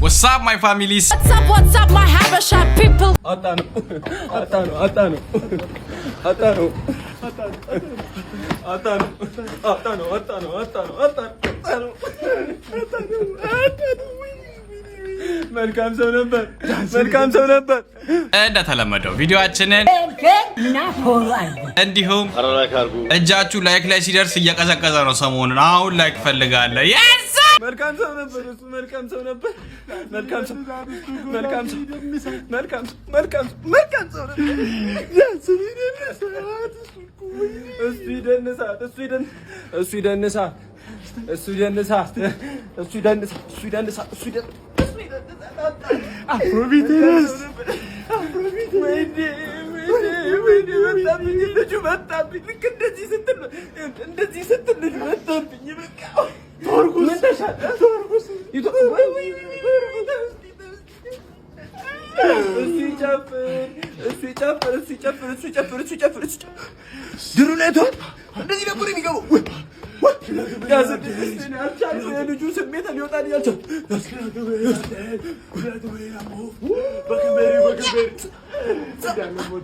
What's up my families? What's up my Habesha people? Atano. መልካም ሰው ነበር እንደተለመደው ቪዲዮአችንን እንዲሁም እጃችሁ ላይክ ላይ ሲደርስ እየቀዘቀዘ ነው ሰሞኑን አሁን ላይክ ፈልጋለሁ yes መልካም ሰው ነበር እሱ ይደንሳ አፍሮቢትስ ልጁ መጣብኝ ልክ እንደዚህ ስትል ልጁ መጣብኝ በቃ እሱ ይጨፍር ድሩነቷን እንደዚህ ነበር የሚገባው የልጁ ስሜት ሊወጣ ያልቻል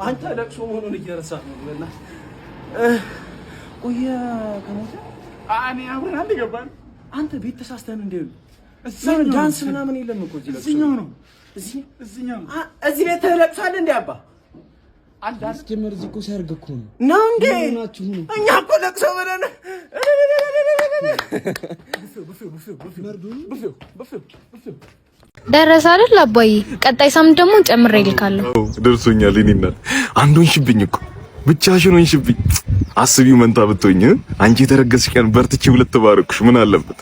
አንተ ለቅሶ መሆኑን እየረሳ ነው ቆየ ከሞተ እኔ አብረን አንድ ገባን አንተ ቤት ተሳስተን እንደው ዳንስ ምናምን የለም እኮ እዚህ ቤት ተለቅሳለ እንዴ አባ አስጀመር እዚህ እኮ ሰርግ እኮ ነው እንዴ እኛ እኮ ለቅሶ ብለን ደረሰ አይደል አባዬ ቀጣይ ሳምንት ደግሞ ጨምሬ ልካለሁ ደርሶኛል እኔና አንዱን ሽብኝ እኮ ብቻሽን ሆንሽብኝ አስቢው መንታ ብትሆኝ አንቺ የተረገስሽ ቀን በርትቼ ሁለት ተባረኩሽ ምን አለበት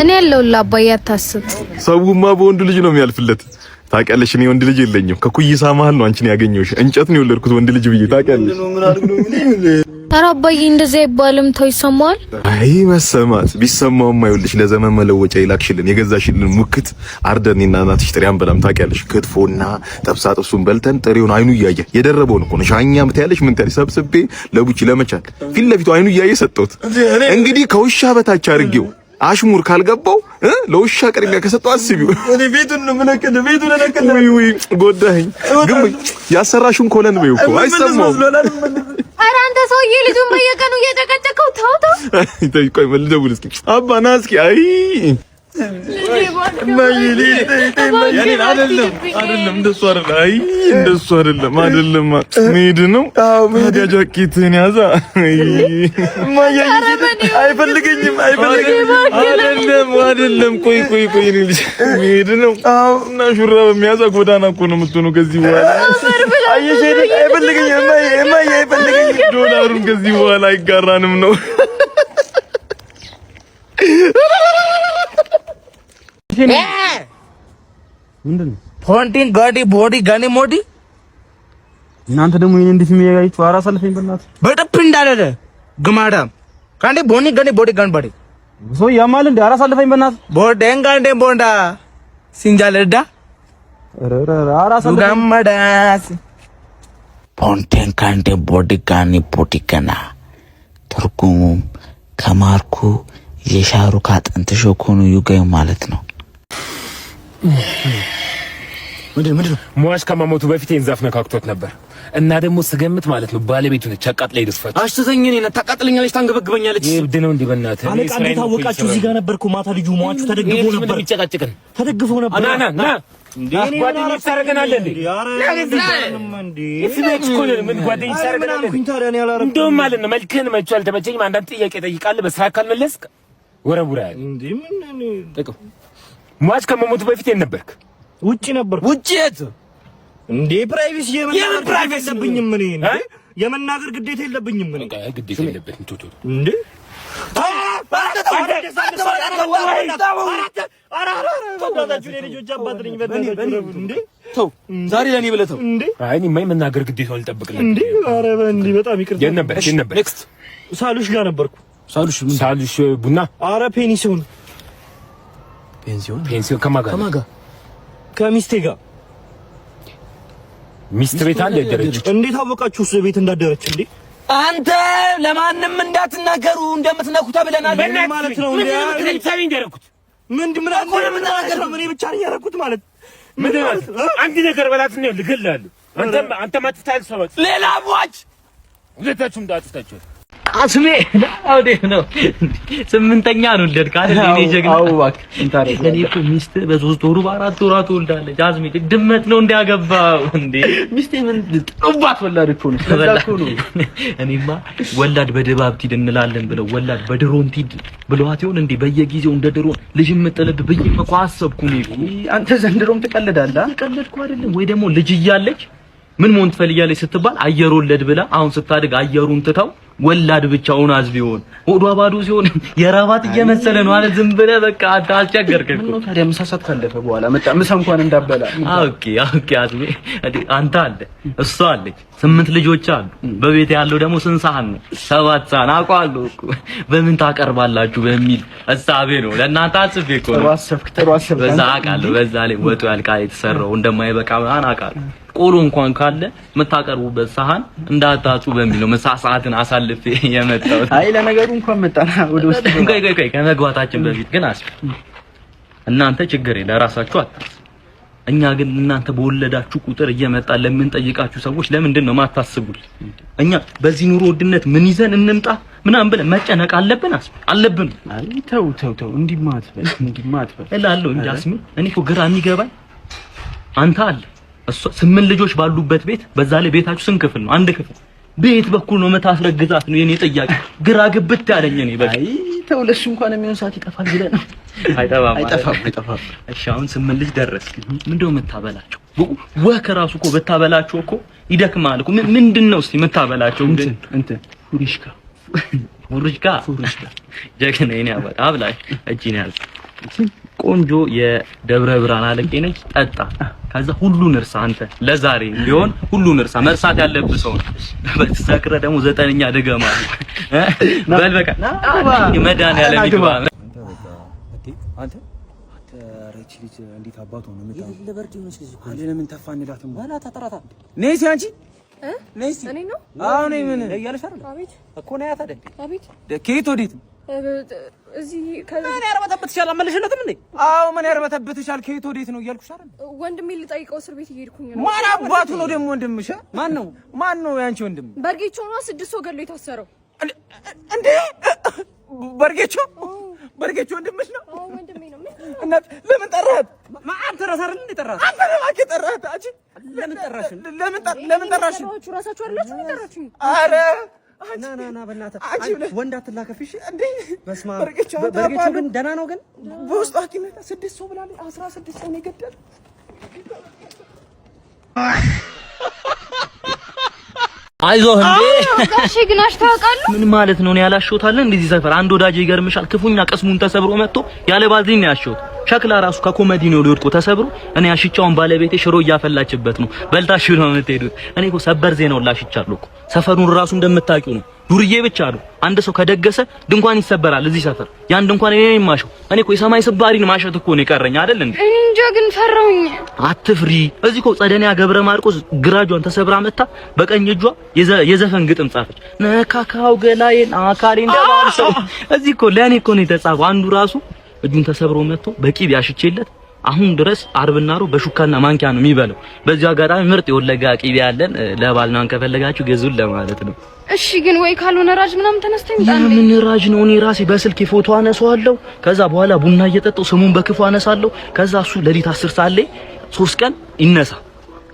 እኔ ያለውላ አባዬ አታስብ ሰውማ በወንድ ልጅ ነው የሚያልፍለት ታውቂያለሽ እኔ ወንድ ልጅ የለኝም ከኩይሳ መሀል ነው አንቺን ያገኘሁሽ እንጨት ነው የወለድኩት ወንድ ልጅ ብዬ ታውቂያለሽ ኧረ አባዬ እንደዛ ይባልም ተው ይሰማል አይ መሰማት ቢሰማውም አይውልሽ ለዘመን መለወጫ ይላክሽልን የገዛሽልን ሙክት አርደንና እናትሽ ጥሪያን በላም ታውቂያለሽ ክትፎና ጠብሳ ጥብሱን በልተን ጥሪውን አይኑ እያየ የደረበውን እኮ ነው ሻኛ ምትያለሽ ምን ታለሽ ሰብስቤ ለቡቺ ለመቻል ፊት ለፊቱ አይኑ እያየ ሰጠሁት እንግዲህ ከውሻ በታች አድርጌው አሽሙር ካልገባው ለውሻ ቅድሚያ ከሰጠው አስቢው እኔ ቤቱን ነው ምነከለ ወይ ጎዳኸኝ ግን ያሰራሽውን ኮለን ነው እኮ አይሰማው ኧረ አንተ ሰውዬ ልጁን በየቀኑ እየጨቀጨቀው ተው ቆይ መልደውል እስኪ አባ ና እስኪ አይ አይደለም እንደሱ አይደለም ሜድ ነው ጃኬትን ያዛ አይፈልገኝም አይደለም ቆይ ሜድ ነው እና ሹራብ የሚያዛ ጎዳና እኮ ነው የምትሆነው ከዚህ በኋላ አይፈልገኝም ዶላሩን ከዚህ በኋላ አይጋራንም ነው ምንድነው ፎንቲን ጋዲ ቦዲ ጋኒ ሞዲ እናንተ ደግሞ ይሄን እንዴት የሚያያችሁ አራስ አልፈኝ በእናትህ በደፕ እንዳለ ግማዳም ካንዴ ቦኒ ጋኒ ቦዲ ጋን ባዲ ሶ ያማል እንዴ አራስ አልፈኝ በእናትህ ቦዴን ጋንዴ ቦንዳ ሲንጃለዳ አራስ አልፈኝ ጋማዳስ ፎንቲን ካንዴ ቦዲ ጋኒ ቦዲ ጋና ትርጉሙም ከማርኩ የሻሩክ አጥንት ሾኮኑ ዩጋዩ ማለት ነው ምንድነው ሟች ከመሞቱ በፊት የንዛፍ ነካክቶት ነበር እና ደግሞ ስገምት ማለት ነው ባለቤቱ ነች አቃጥላይ ደስፋች አሽተኝ እኔ ታቃጥለኛለች ታንገበግበኛለች ይብድ ነው እንዴ በእናትህ አለቃ እንደታወቃችሁ እዚህ ጋር ነበርኩ ማታ ልጁ ሟቹ ተደግፎ ነበር የሚጨቃጨቅን ተደግፎ ነበር ና እንዴ ጓደኛ ይሰረገናል እንዴ እፍነች ኮለ ምን ጓደኛ ይሰረገናል እንደውም ማለት ነው መልክህን መቻል ተመቸኝም አንዳንድ ጥያቄ ጠይቃለህ በስራ ካልመለስክ ወረቡራ እንዴ ምን ጠይቀው ሟች ከመሞቱ በፊት ነበርክ ውጪ ነበርኩ ውጪ የት እንዴ ፕራይቬሲ የለብኝም ምን እንዴ የመናገር ግዴታ የለብኝም ምን ግዴታ የለበትም ቶቶ እንዴ ዛሬ ለኔ ብለህ ተው እንዴ አይ እኔማ የመናገር ግዴታው አልጠብቅልኝ እንዴ ኧረ እንዴ በጣም ይቅርታ የነበር ኔክስት ሳሉሽ ጋር ነበርኩ ሳሉሽ ቡና ኧረ ፔንሲዮን ከማጋ ከሚስቴ ጋር ሚስት ቤት አለ ያደረች እንዴት አወቃችሁ እሱ ቤት እንዳደረች እንዴ አንተ ለማንም እንዳትናገሩ እንደምትነኩ ተብለናል ማለት ነው እንዴ ለምሳሌ እንደረኩት ምን አቆረምናገር ነው እኔ ብቻ ነኝ ያደረኩት ማለት ምን ማለት አንድ ነገር በላት ነው ልገልላለሁ አንተ ማጥፍታል ሰው ሌላ ሟች ሁለታችሁም ዳጥፍታችሁ አስሜ አውዴት ነው ስምንተኛ ነው እንደድካ አይደል እኔ ጀግና አው እባክህ እንታረቅ ለኔ እኮ ሚስት በ3 ወሩ በ4 ወራት ወልዳለች አስሜ ድመት ነው እንዲያገባው እንዴ ሚስቴ ምን ጥሩባት ወላድ እኮ ነው ስለዛኩ ነው እኔማ ወላድ በድባብ ትሂድ እንላለን ብለው ወላድ በድሮን ትሂድ ብለዋት ይሁን እንዴ በየጊዜው እንደ ድሮን ልጅ መጠለብ በየመቋ አሰብኩ ነው አንተ ዘንድሮም ትቀልዳለህ ተቀልድኩ አይደለም ወይ ደግሞ ልጅ እያለች ምን ሞንት ፈልያለች ስትባል አየር ወለድ ብላ አሁን ስታድግ አየሩን ትተው ወላድ ብቻውን አዝቢውን ወዷ ባዶ ሲሆን የራባት እየመሰለ ነው አለ ዝም ብለህ በቃ አልቸገርከኝ ምን ነው ታዲያ ምሳሳት ካለፈ በኋላ መጣ ምሳ እንኳን እንዳበላ ኦኬ አዝሜ አንተ አለ እሷ አለች 8 ልጆች አሉ በቤት ያለው ደግሞ ስንት ሳህን ነው 7 ሳህን አውቃለሁ እኮ በምን ታቀርባላችሁ በሚል እሳቤ ነው ለእናንተ አጽፌ እኮ ነው ጥሩ አሰብክ በዛ አውቃለሁ በዛ ላይ ወጡ ያልቃል የተሰራው እንደማይበቃ ማን አውቃለሁ ቆሎ እንኳን ካለ መታቀርቡበት ሳህን እንዳታጡ በሚል ነው መሳሳትን አሳልፌ የመጣው አይ ለነገሩ እንኳን መጣና ወደ ውስጥ ቆይ ከመግባታችን በፊት ግን እናንተ ችግር ለራሳችሁ አታስቡ እኛ ግን እናንተ በወለዳችሁ ቁጥር እየመጣ ለምን ጠይቃችሁ ሰዎች ለምንድን ነው ማታስቡል እኛ በዚህ ኑሮ ውድነት ምን ይዘን እንምጣ ምናምን ብለን መጨነቅ አለብን አለብን አይ ተው እንዲማት እላለሁ እንጂ አስሚ እኔ እኮ ግራ የሚገባኝ አንተ አለ እሷ 8 ልጆች ባሉበት ቤት በዛ ላይ ቤታችሁ ስንት ክፍል ነው አንድ ክፍል ቤት በኩል ነው መታስረግዛት ነው የኔ ጥያቄ ግራ ግብት ያለኝ እኔ በቃ አይ ተው ለሱ እንኳን የሚሆን ሰዓት ይጠፋል ብለን አይጠፋም እሺ አሁን 8 ልጅ ደረስክ ምንድነው የምታበላቸው ወከራሱ እኮ በታበላቸው እኮ ይደክማል እኮ ምንድነው እስቲ የምታበላቸው እንትን ፉርሽካ ጀግና የኔ አባታ አብላሽ እጂን ያዝ ቆንጆ የደብረ ብርሃን አለቄ ነች ጠጣ ከዛ ሁሉን እርሳ አንተ ለዛሬ ቢሆን ሁሉን እርሳ መርሳት ያለብህ ሰው በተሰክረ ደግሞ 9ኛ ደገማ በል በቃ መዳን ያለ ሚግባ አንተ ረቺ ልጅ እንዴት አባቱ ነው መጣ ለበርድ ይሆንሽ ልጅ እኮ ለምን ተፋንዳትም ባላ ተጠራታ ነይሲ አንቺ ነይሲ እኔ ነው አዎ ነይ ምን እያለሽ አይደል አቤት እኮ ነው ያታደ አቤት ከየት ወዴት እዚህ ምን ያርበተብትሻል አመለሽለትም እንዴ አዎ ምን ያርበተብትሻል ከየት ወዴት ነው እያልኩሽ አይደል ወንድሜ ልጠይቀው እስር ቤት እየሄድኩኝ ነው ማን አባቱ ነው ደግሞ ወንድምሽ ማን ነው ያንቺ ወንድም በርጌቾ ነው 6 ሰው ገሎ የታሰረው እንዴ በርጌቾ ወንድምሽ ነው አዎ ወንድሜ ነው እና ለምን ጠራኸት ማን ተራሳርን እንዴ ጠራኸት አንተ ነው አቂ ጠራኸት አጂ ለምን ጠራሽ ራሳችሁ አይደላችሁ ጠራችሁ አረ ና በእናትህ ወንድ አትላከፍሽ እንዴ በስማ በርጌቾ ግን ደህና ነው ግን በውስጥ ሐኪም 6 ሰው ብላለች 16 ሰው ነው የገደለ አይዞህ እንዴ ጋሼ ግን አሽታውቃለሁ ምን ማለት ነው እኔ ያላሽውታለ እንደዚህ ሰፈር አንድ ወዳጄ ይገርምሻል ክፉኛ ቀስሙን ተሰብሮ መጥቶ ያለ ባዝሊን ያሽውት ሸክላ ራሱ ከኮሜዲ ነው ሊወድቆ ተሰብሮ እኔ አሽቻውን ባለቤቴ ሽሮ እያፈላችበት ነው በልታሽ ነው የምትሄዱት እኔ እኮ ሰበር ዜናው ላሽቻለሁ እኮ ሰፈሩን ራሱ እንደምታውቂው ነው ዱርዬ ብቻ ነው አንድ ሰው ከደገሰ ድንኳን ይሰበራል እዚህ ሰፈር ያን ድንኳን እኔ ነኝ ማሸው እኔ እኮ የሰማይ ስባሪን ማሸት እኮ ነው የቀረኝ አይደል እንዴ እንጃ ግን ፈራሁኝ አትፍሪ እዚህ እኮ ጸደኒያ ገብረ ማርቆስ ግራጇን ተሰብራ መታ በቀኝ እጇ የዘፈን ግጥም ጻፈች ነካካው ገላዬን አካሌን ደባብሰው እዚህ እኮ ለኔ እኮ ነው የተጻፈው አንዱ ራሱ እጁን ተሰብሮ መጥቶ በቂብ ያሽቼለት አሁን ድረስ አርብና ሮ በሹካና ማንኪያ ነው የሚበለው በዚህ አጋጣሚ ምርጥ የወለጋ ቂቤ ያለን ለባልናን ከፈለጋችሁ ገዙን ለማለት ነው እሺ ግን ወይ ካልሆነ ራጅ ምናምን ተነስተኝ ጣል ምን ራጅ ነው እኔ ራሴ በስልክ ፎቶ አነሳዋለሁ ከዛ በኋላ ቡና እየጠጣው ስሙን በክፉ አነሳለሁ ከዛ እሱ ለሊት 10 ሰዓት ላይ 3 ቀን ይነሳ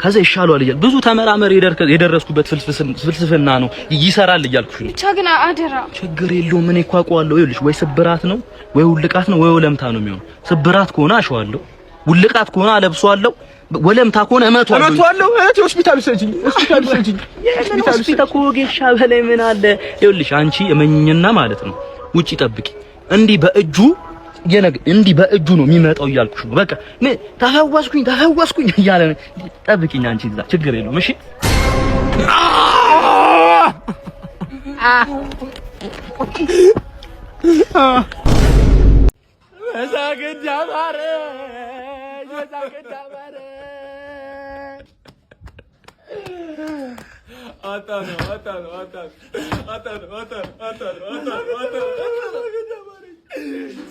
ከዛ ይሻላል ይላል ብዙ ተመራመር የደረስኩበት ፍልስፍና ነው ይሰራል እያልኩሽ ነው ብቻ ግን አደራ ችግር የለውም እኔ ቋቋለሁ ይልሽ ወይ ስብራት ነው ወይ ውልቃት ነው ወይ ወለምታ ነው የሚሆነው ስብራት ከሆነ አሸዋለሁ ውልቃት ከሆነ አለብሰዋለሁ ወለምታ ከሆነ እመቷለሁ እህቴ ሆስፒታል ሰጪኝ ሆስፒታል ኮጌሻ በላይ ምን አለ ይልሽ አንቺ እመኝና ማለት ነው ውጪ ጠብቂ እንዲህ በእጁ ነው የሚመጣው እያልኩሽ ነው በቃ ተፈወስኩኝ እያለ ጠብቂኝ አንቺ እዛ ችግር የለውም እሺ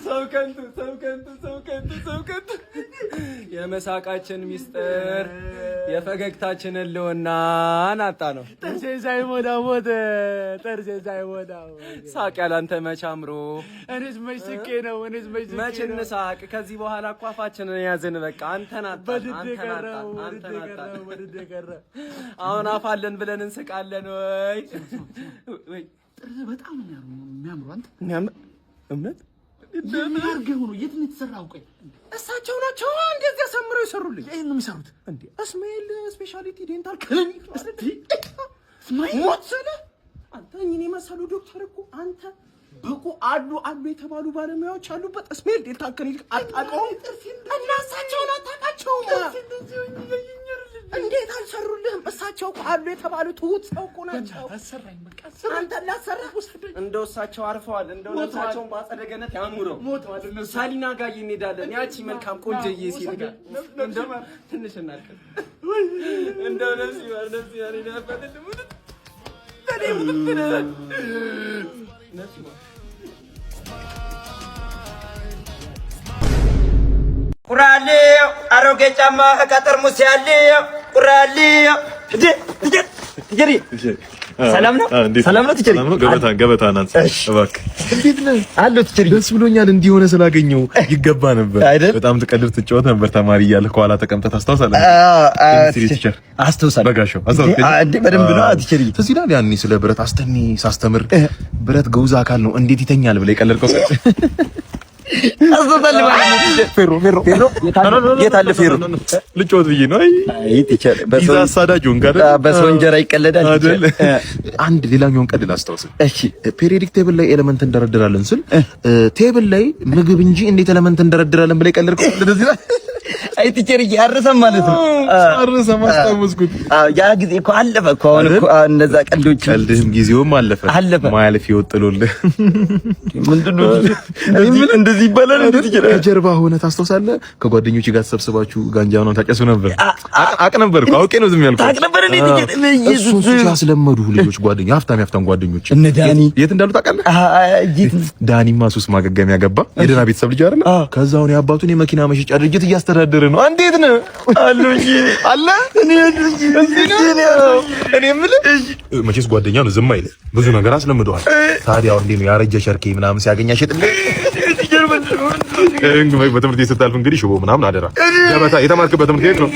ሰው ከንቱ ሰብከት የመሳቃችን ሚስጥር የፈገግታችን ህልውና ናጣ ነው። ጥርሴ ሳይሞላ ሞተ። ጥርሴ ሳይሞላ ሳቅ ያላንተ መች አምሮ እኔስ መች ስቄ ነው። መች እንሳቅ? ከዚህ በኋላ እኮ አፋችንን ያዝን። በቃ አንተን አጣን። አሁን አፋለን ብለን እንስቃለን ወይ? ጥርስ በጣም የሚያምሩ አንተ እምነት ምን አድርገው ነው? የት ነው የተሰራው? ቆይ እሳቸው ናቸው እንደዚህ አሳምረው የሰሩልኝ። ይሄን ነው የሚሰሩት እንዴ? እስማኤል ስፔሻሊቲ ዴንታል ክሊኒክ እስማኤል ወሰለ። አንተ እኔ መሰሉ ዶክተር እኮ አንተ ብቁ አሉ የተባሉ ባለሙያዎች አሉበት እስማኤል ዴንታል ክሊኒክ። አጣቀው እና እሳቸውን አታውቃቸውም? እንዴት አልሰሩልህም? እሳቸው እኮ አሉ የተባሉ ትሁት ሰው እኮ ናቸው። አሰራኝ በቃ አንተ ላሰራህ እንደው እሳቸው አርፈዋል። እንደው ነፍሳቸውን በአጸደ ገነት ያኑረው። ሳሊና ጋር እንሄዳለን። ያቺ መልካም ቆንጆዬ ሴት ጋር እንደው ትንሽ እናልቀስ። እንደው ነፍስ ይማር ይናፈል ሙት ታዲያ ሙት ነፍስ ይማር ቁራሌ አሮጌ ጫማ ከጠርሙስ ያለ ቁራሌ ትጀሪ ሰላም ነው። ሰላም ነው ትጀሪ። ገበታ ናት። እባክህ እንዴት ነህ? አለሁ ትጀሪ። ደስ ብሎኛል እንዲህ ሆነ ስላገኘው። ይገባ ነበር። በጣም ትቀልድ ትጫወት ነበር ተማሪ እያለህ ከኋላ ተቀምጠህ ታስታውሳለህ? ቲቸር አስታውሳለሁ። በጋሻው እንዴ በደንብ ነው ትጀሪ። ትዝ ይላል ያኔ ስለ ብረት አስተኔ ሳስተምር ብረት ገውዛ አካል ነው እንዴት ይተኛል ብለህ የቀለድከው አስተውሳለሁ ማለት ነው። ፌሮ የታለ ፌሮ ልጮት ብዬ ነው። አይ ቲቸር በሰው አሳዳጁን ጋር በሰው እንጀራ ይቀለዳል አይደል? አንድ ሌላኛውን ቀልድ ላስታውስ። እሺ ፔሪዮዲክ ቴብል ላይ ኤሌመንት እንደረድራለን ስል ቴብል ላይ ምግብ እንጂ እንዴት ኤሌመንት እንደረድራለን ብለህ የቀለድከው እንደዚህ ነው። አይ ቲቸር ያረሰም ማለት ነው። አረሰም አስታውስኩት። ያ ጊዜ እኮ አለፈ እኮ አሁን እኮ እነዛ ቀልዶች ቀልድህም ጊዜውም አለፈ። ማያልፍ ይወጥሉልህ ምንድነው እንደዚህ ይባላል። እንዴ ቲቸር ከጀርባ ሆነ ታስታውሳለህ? ከጓደኞች ጋር ተሰብስባችሁ ጋንጃውን ታጨሱ ነበር። አቅ ነበር እኮ አውቄ ነው ዝም ያልኩት። አቅ ነበር እንዴ ቲቸር? እሱን ያስለመዱ ልጆች ጓደኛ ሀብታም ጓደኞች እነ ዳኒ የት እንዳሉ ታውቃለህ? ዳኒማ ሱስ ማገገሚያ ገባ። የደህና ቤተሰብ ልጅ አይደለ? ከዛውን የአባቱን የመኪና መሸጫ ድርጅት እያስተዳደረ ነው። እንዴት ነው አሉ እንጂ አለ እኔ የምልህ መቼስ ጓደኛ ነው ዝም አይልም። ብዙ ነገር አስለምደዋል። ታዲያ እንዴ ነው ያረጀ ሸርኬ ምናምን ሲያገኝ አይሸጥልህ? በትምህርት ቤት ስታልፍ እንግዲህ ሽቦ ምናምን አደራ። ገበታ የተማርክበት ትምህርት ቤት ነው።